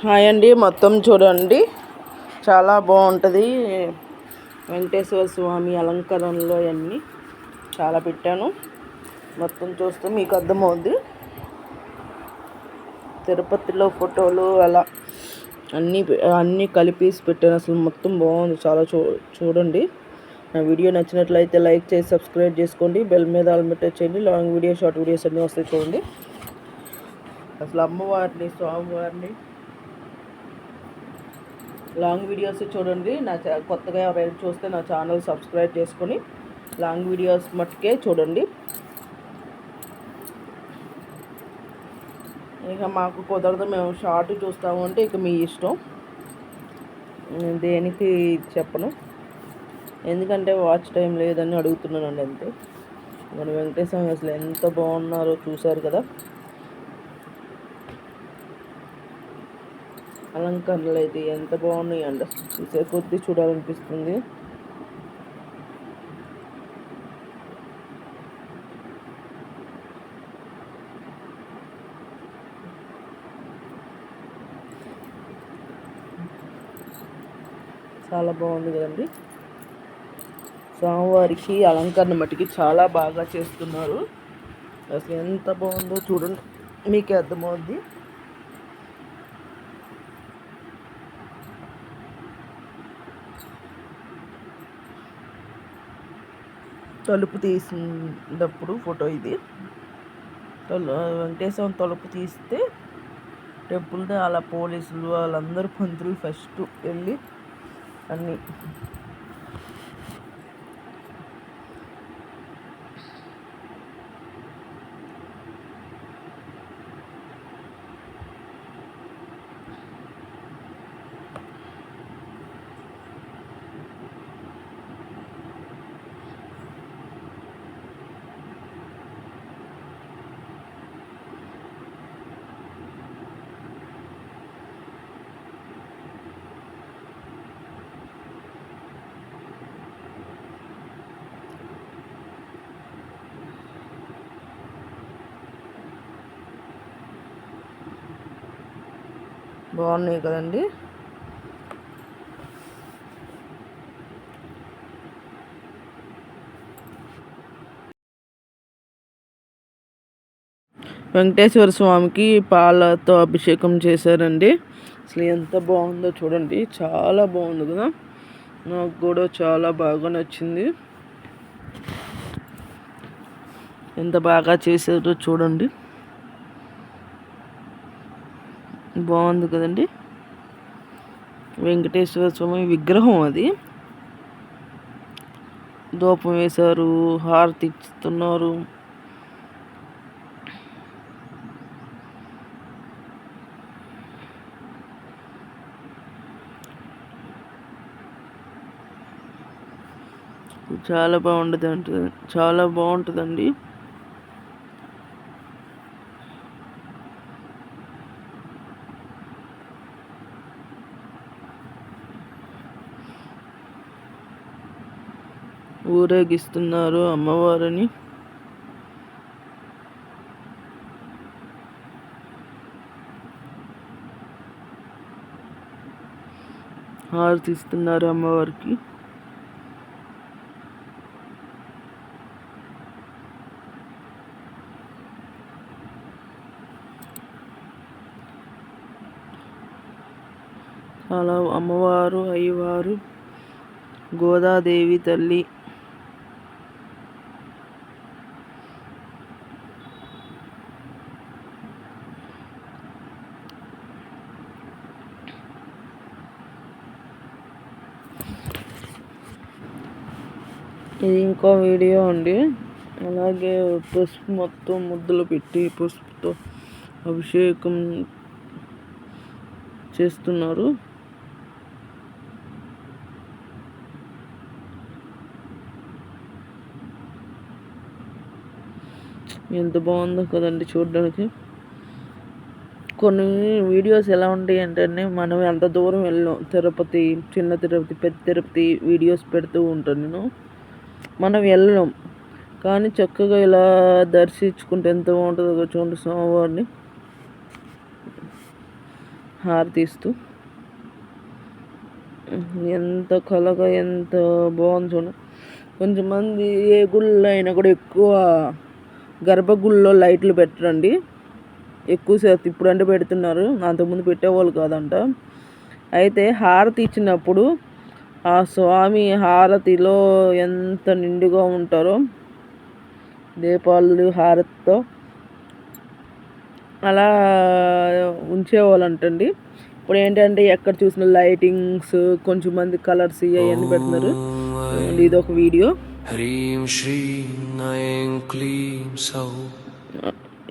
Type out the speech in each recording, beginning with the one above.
Hi అండి, మొత్తం చూడండి చాలా బాగుంటుంది. వెంకటేశ్వర స్వామి అలంకరణలో అన్నీ చాలా పెట్టాను. మొత్తం చూస్తే మీకు అర్థమవుద్ది. తిరుపతిలో ఫోటోలు అలా అన్నీ కలిపేసి పెట్టాను. అసలు మొత్తం బాగుంది. చాలా చూడండి. నా వీడియో నచ్చినట్లయితే లైక్ చేసి సబ్స్క్రైబ్ చేసుకోండి. బెల్ మీద ఆల్ చేయండి. లాంగ్ వీడియో షార్ట్ వీడియోస్ అన్నీ వస్తాయి చూడండి. అసలు అమ్మవారిని స్వామివారిని లాంగ్ వీడియోస్ చూడండి. కొత్తగా ఎవరైనా చూస్తే నా ఛానల్ సబ్స్క్రైబ్ చేసుకొని లాంగ్ వీడియోస్ మట్టుకే చూడండి. ఇక మాకు కుదరదు, మేము షార్ట్ చూస్తాము అంటే ఇక మీ ఇష్టం. దేనికి చెప్పను, ఎందుకంటే వాచ్ టైం లేదని అడుగుతున్నానండి అంతే. మన వెంకటేశ్వర అసలు ఎంత బాగున్నారో చూశారు కదా. అలంకరణలు అయితే ఎంత బాగున్నాయి అండి, చూసే కొద్దీ చూడాలనిపిస్తుంది. చాలా బాగుంది కదండి. స్వామివారికి అలంకరణ మట్టికి చాలా బాగా చేస్తున్నారు. అసలు ఎంత బాగుందో చూడండి, మీకే అర్థమవుద్ది. తలుపు తీసినప్పుడు ఫోటో ఇది. వెంకటేశ్వరం తలుపు తీస్తే టెంపుల్దే అలా పోలీసులు వాళ్ళందరూ పంతులు ఫస్ట్ వెళ్ళి అన్నీ బాగున్నాయి కదండి. వెంకటేశ్వర స్వామికి పాలతో అభిషేకం చేశారండి. అసలు ఎంత బాగుందో చూడండి, చాలా బాగుంది కదా. నాకు కూడా చాలా బాగా నచ్చింది. ఎంత బాగా చేశారో చూడండి, బాగుంది కదండి. వెంకటేశ్వర స్వామి విగ్రహం అది. ధూపం వేశారు, హారతి ఇస్తున్నారు. చాలా బాగుంటుందండి. ఊరేగిస్తున్నారు అమ్మవారిని. హారతి ఇస్తున్నారు అమ్మవారికి. చాలా అమ్మవారు, అయ్యవారు, గోదాదేవి తల్లి, ఇది ఇంకో వీడియో అండి. అలాగే పసుపు మొత్తం ముద్దలు పెట్టి పసుపుతో అభిషేకం చేస్తున్నారు. ఎంత బాగుందో కదండి చూడడానికి. కొన్ని వీడియోస్ ఎలా ఉంటాయి అంటే, మనం ఎంత దూరం వెళ్ళాం, తిరుపతి, చిన్న తిరుపతి, పెద్ద తిరుపతి వీడియోస్ పెడుతూ ఉంటాను నేను. మనం వెళ్ళలేం, కానీ చక్కగా ఇలా దర్శించుకుంటే ఎంత బాగుంటుందో చూడండి స్వామివారిని. హారతిస్తూ ఎంత కళగా ఎంత బాగుంది చూడండి. కొంచెంమంది ఏ గుళ్ళు అయినా కూడా ఎక్కువ గర్భగుడిలో లైట్లు పెట్టరండి, ఎక్కువసేపు ఇప్పుడంటే పెడుతున్నారు, అంతకుముందు పెట్టేవాళ్ళు కాదంట. అయితే హారతి ఇచ్చినప్పుడు ఆ స్వామి హారతిలో ఎంత నిండుగా ఉంటారో దీపాలు హారతితో అలా ఉంచేవాళ్ళంటండి. ఇప్పుడు ఏంటంటే ఎక్కడ చూసిన లైటింగ్స్, కొంచెం మంది కలర్స్ అవన్నీ పెడుతున్నారు. ఇది ఒక వీడియో,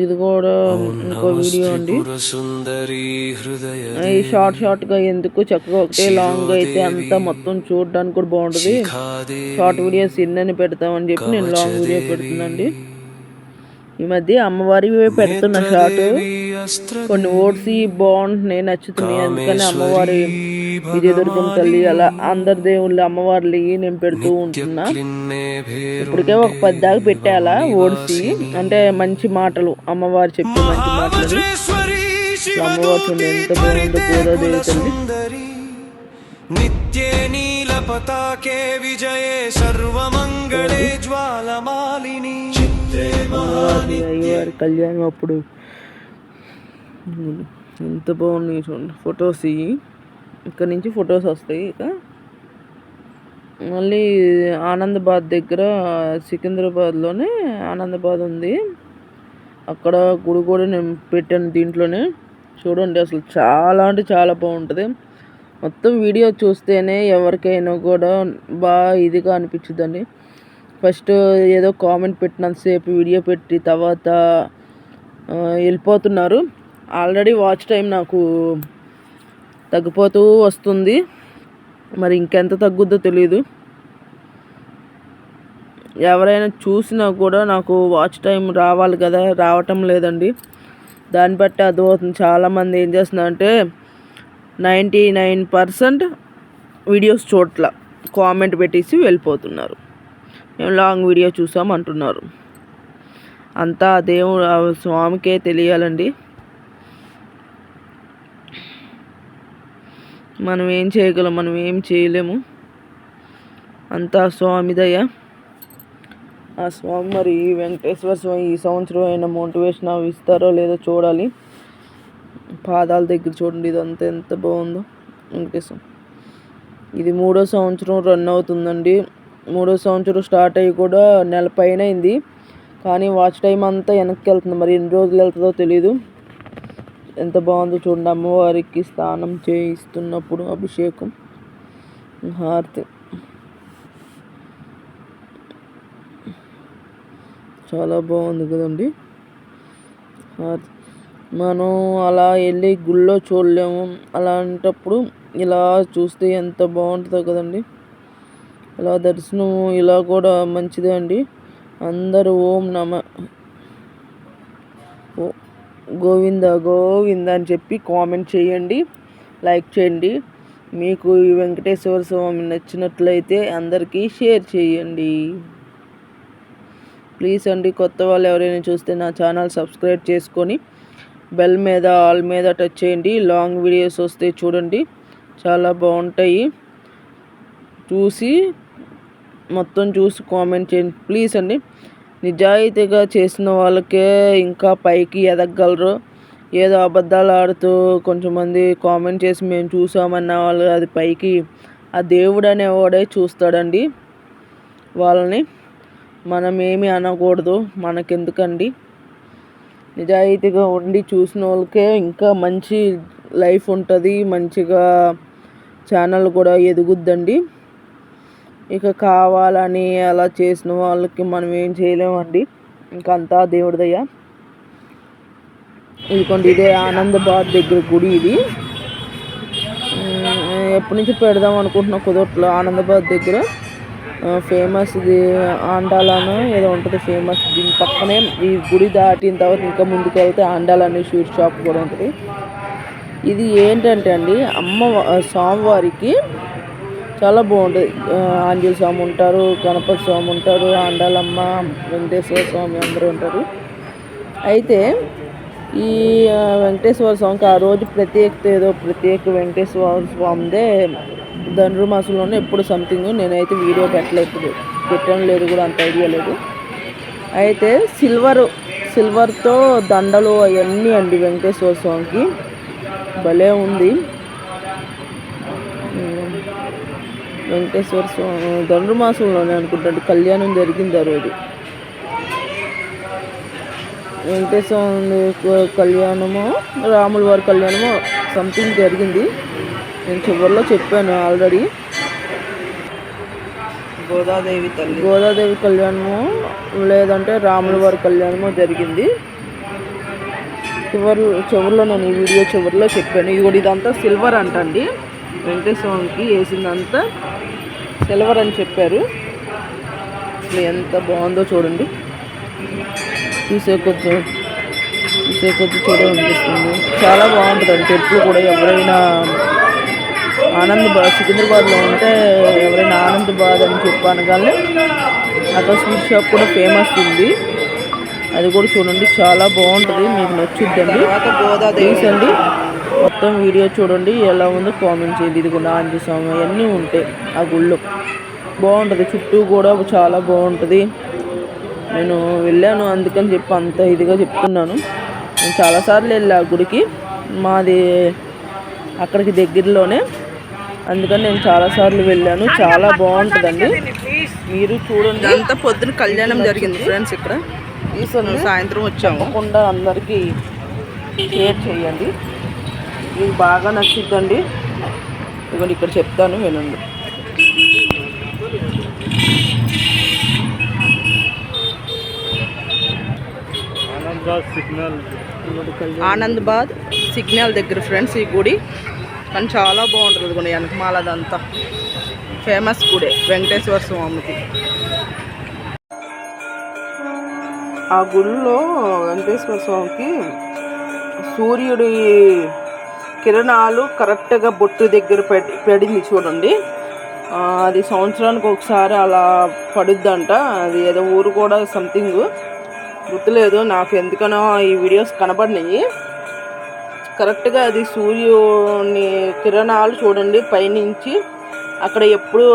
ఇది కూడా ఇంకో వీడియో అండి. ఈ షార్ట్గా ఎందుకు చక్కగా ఒకటే లాంగ్ అయితే అంతా మొత్తం చూడడానికి కూడా బాగుంటుంది. షార్ట్ వీడియోస్ ఎన్నని పెడతామని చెప్పి నేను లాంగ్ వీడియో పెడుతున్నాండి. ఈ మధ్య అమ్మవారి పెడుతున్న షార్ట్ కొన్ని ఓట్స్ బాగుంటున్నాయి, నచ్చుతున్నాయి, అందుకని అమ్మవారి విజయదుర్గం తల్లి అలా అందరి దేవుళ్ళు అమ్మవార్లు నేను పెడుతూ ఉంటున్నా. ఇప్పటికే ఒక 10 దాకా పెట్టాలా ఓడిసి, అంటే మంచి మాటలు అమ్మవారు చెప్పే మంచి మాటలు. అమ్మవారు చూడండి ఎంత బాగుందో, గోదాదేవి తల్లి. నిత్యే నీల పతాకే విజయే సర్వమంగళే జ్వాలమాలిని. అయ్యవారి కళ్యాణం అప్పుడు ఎంత బాగున్నాయి చూడండి ఫొటోస్. ఇక్కడ నుంచి ఫొటోస్ వస్తాయి. ఇక మళ్ళీ ఆనందాబాద్ దగ్గర, సికింద్రాబాద్లోనే ఆనందాబాద్ ఉంది, అక్కడ గుడి కూడా నేను పెట్టాను దీంట్లోనే. చూడండి అసలు చాలా అంటే చాలా బాగుంటుంది. మొత్తం వీడియో చూస్తేనే ఎవరికైనా కూడా బాగా ఇదిగా అనిపించుద్దండి. ఫస్ట్ ఏదో కామెంట్ పెట్టినంతసేపు వీడియో పెట్టి తర్వాత వెళ్ళిపోతున్నారు. ఆల్రెడీ వాచ్ టైం నాకు తగ్గిపోతూ వస్తుంది, మరి ఇంకెంత తగ్గుద్దో తెలియదు. ఎవరైనా చూసినా కూడా నాకు వాచ్ టైం రావాలి కదా, రావటం లేదండి. దాన్ని బట్టి అర్థమవుతుంది చాలామంది ఏం చేస్తున్నారంటే 99% వీడియోస్ చోట్ల కామెంట్ పెట్టేసి వెళ్ళిపోతున్నారు, మేము లాంగ్ వీడియో చూసాం అంటున్నారు. అంతా దేవుడు స్వామికే తెలియాలండి. మనం ఏం చేయగలం, మనం ఏం చేయలేము, అంతా స్వామి దయ. ఆ స్వామి మరి వెంకటేశ్వర స్వామి ఈ సంవత్సరం అయినా మోటివేషన్ ఇస్తారో లేదో చూడాలి. పాదాల దగ్గర చూడండి ఇదంతా ఎంత బాగుందో వెంకటేశ్వర. ఇది 3వ సంవత్సరం రన్ అవుతుందండి. 3వ సంవత్సరం స్టార్ట్ అయ్యి కూడా నెల పైన అయింది, కానీ వాచ్ టైం అంతా వెనక్కి వెళ్తుంది. మరి ఎన్ని రోజులు వెళ్తుందో తెలీదు. ఎంత బాగుందో చూడండి. అమ్మవారికి స్నానం చేయిస్తున్నప్పుడు అభిషేకం, హారతి చాలా బాగుంది కదండి. హారతి మనం అలా వెళ్ళి గుళ్ళో చూడలేము, అలాంటప్పుడు ఇలా చూస్తే ఎంత బాగుంటుందో కదండి. ఇలా దర్శనం ఇలా కూడా మంచిదే అండి. అందరూ ఓం నమ గోవింద గోవింద అని చెప్పి కామెంట్ చేయండి, లైక్ చేయండి. మీకు ఈ వెంకటేశ్వర స్వామి నచ్చినట్లయితే అందరికీ షేర్ చేయండి ప్లీజ్ అండి. కొత్త వాళ్ళు ఎవరైనా చూస్తే నా ఛానల్ సబ్స్క్రైబ్ చేసుకొని బెల్ మీద ఆల్ మీద టచ్ చేయండి. లాంగ్ వీడియోస్ వస్తే చూడండి, చాలా బాగుంటాయి. చూసి మొత్తం చూసి కామెంట్ చేయండి ప్లీజ్ అండి. నిజాయితీగా చేసిన వాళ్ళకే ఇంకా పైకి ఎదగలరు. ఏదో అబద్ధాలు ఆడుతూ కొంచెంమంది కామెంట్ చేసి మేము చూసామన్న వాళ్ళు అది పైకి ఆ దేవుడు అనేవాడే చూస్తాడండి వాళ్ళని. మనం ఏమీ అనకూడదు, మనకెందుకండి. నిజాయితీగా ఉండి చూసిన వాళ్ళకే ఇంకా మంచి లైఫ్ ఉంటుంది, మంచిగా ఛానల్ కూడా ఎదుగుద్దండి. ఇక కావాలని అలా చేసిన వాళ్ళకి మనం ఏం చేయలేమండి, ఇంకంతా దేవుడి దయ. ఇదిగోండి ఇదే ఆనందాబాద్ దగ్గర గుడి. ఇది ఎప్పటి నుంచి పెడదాం అనుకుంటున్నా కుదరట్లో. ఆనందాబాద్ దగ్గర ఫేమస్ ఇది ఆండాలను ఏదో ఉంటుంది ఫేమస్. దీని పక్కనే ఈ గుడి దాటిన తర్వాత ఇంకా ముందుకు వెళ్తే ఆండాలని స్వీట్ షాప్ కూడా ఉంటుంది. ఇది ఏంటంటే అండి స్వామివారికి చాలా బాగుంటుంది. ఆంజనేయ స్వామి ఉంటారు, గణపతి స్వామి ఉంటారు, ఆండాలమ్మ, వెంకటేశ్వర స్వామి అందరూ ఉంటారు. అయితే ఈ వెంకటేశ్వర స్వామికి ఆ రోజు ప్రత్యేకత ఏదో ప్రత్యేక వెంకటేశ్వర స్వామిదే ధనుర్మాసంలోనే ఎప్పుడు సంథింగ్ నేనైతే వీడియో పెట్టడం లేదు కూడా అంత ఐడియా లేదు. అయితే సిల్వర్తో దండలు అవన్నీ అండి వెంకటేశ్వర స్వామికి భలే ఉంది. వెంకటేశ్వర స్వామి ధనుర్మాసంలోనే అనుకుంటాడు కళ్యాణం జరిగింది ఆ రోజు. వెంకటేశ్వర కళ్యాణమో రాముల వారి కళ్యాణమో సంథింగ్ జరిగింది. నేను చివరిలో చెప్పాను ఆల్రెడీ. గోదాదేవి కళ్యాణమో లేదంటే రాముల వారి కళ్యాణమో జరిగింది. చివరిలో నేను ఈ వీడియో చివరిలో చెప్పాను. ఇదంతా సిల్వర్ అంటండి, వెంకటేశ్వరకి వేసిందంతా సిల్వర్ అని చెప్పారు. అసలు ఎంత బాగుందో చూడండి, చూసే కొద్ది చూడాలనిపిస్తుంది. చాలా బాగుంటుందండి టెంపుల్ కూడా. ఎవరైనా సికింద్రాబాద్లో ఉంటే ఎవరైనా ఆనందబాద్ అని అనగానే అక్కడ స్వీట్ షాప్ కూడా ఫేమస్ ఉంది, అది కూడా చూడండి. చాలా బాగుంటుంది, మీకు నచ్చుద్దండి. తీసండి మొత్తం వీడియో చూడండి, ఎలా ఉందో కామెంట్ చేయండి. ఇది కూడా ఆంజనేయ స్వామి అవన్నీ ఉంటాయి ఆ గుళ్ళో, బాగుంటుంది. చుట్టూ కూడా చాలా బాగుంటుంది. నేను వెళ్ళాను అందుకని చెప్పి అంత ఇదిగా చెప్తున్నాను. నేను చాలాసార్లు వెళ్ళా ఆ గుడికి, మాది అక్కడికి దగ్గరలోనే, అందుకని నేను చాలాసార్లు వెళ్ళాను. చాలా బాగుంటుందండి, మీరు చూడండి. అంతా పొద్దున కళ్యాణం జరిగింది ఫ్రెండ్స్. ఇక్కడ సాయంత్రం వచ్చాము. తప్పకుండా అందరికీ షేర్ చేయండి, మీకు బాగా నచ్చుద్దండి. ఇదిగోండి ఇక్కడ చెప్తాను వినండి. ఆనందబాద్ సిగ్నల్ దగ్గర ఫ్రెండ్స్ ఈ గుడి, కానీ చాలా బాగుంటుంది. కూడా వెనకమాలదంతా ఫేమస్ గుడే వెంకటేశ్వర స్వామికి. ఆ గుడిలో వెంకటేశ్వర స్వామికి సూర్యుడి కిరణాలు కరెక్ట్గా బొట్టు దగ్గర పడింది చూడండి. అది సంవత్సరానికి ఒకసారి అలా పడుద్దంట. అది ఏదో ఊరు కూడా సంథింగ్ గుర్తులేదు నాకు, ఎందుకనో ఈ వీడియోస్ కనబడినాయి. కరెక్ట్గా అది సూర్యుని కిరణాలు చూడండి పైనుంచి అక్కడ ఎప్పుడు